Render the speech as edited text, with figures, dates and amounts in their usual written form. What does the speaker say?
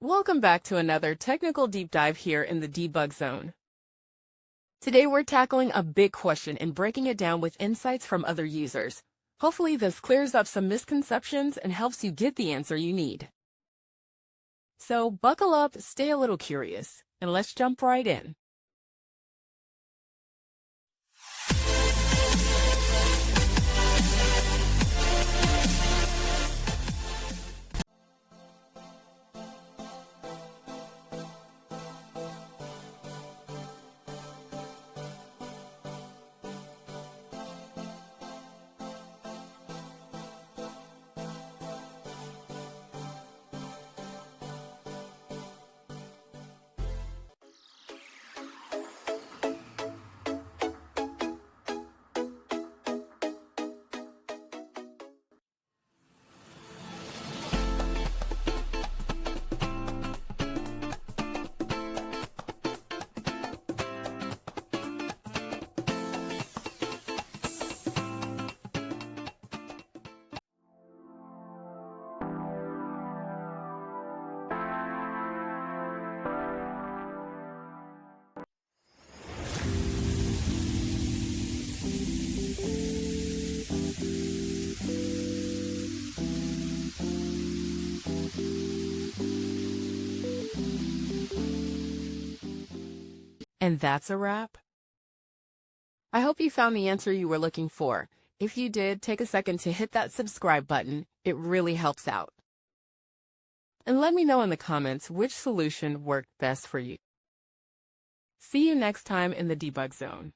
Welcome back to another technical deep dive here in the debug zone. Today we're tackling a big question and breaking it down with insights from other users. Hopefully this clears up some misconceptions and helps you get the answer you need. So buckle up, stay a little curious, and let's jump right in. And that's a wrap. I hope you found the answer you were looking for. If you did, take a second to hit that subscribe button. It really helps out. And let me know in the comments which solution worked best for you. See you next time in the debug zone.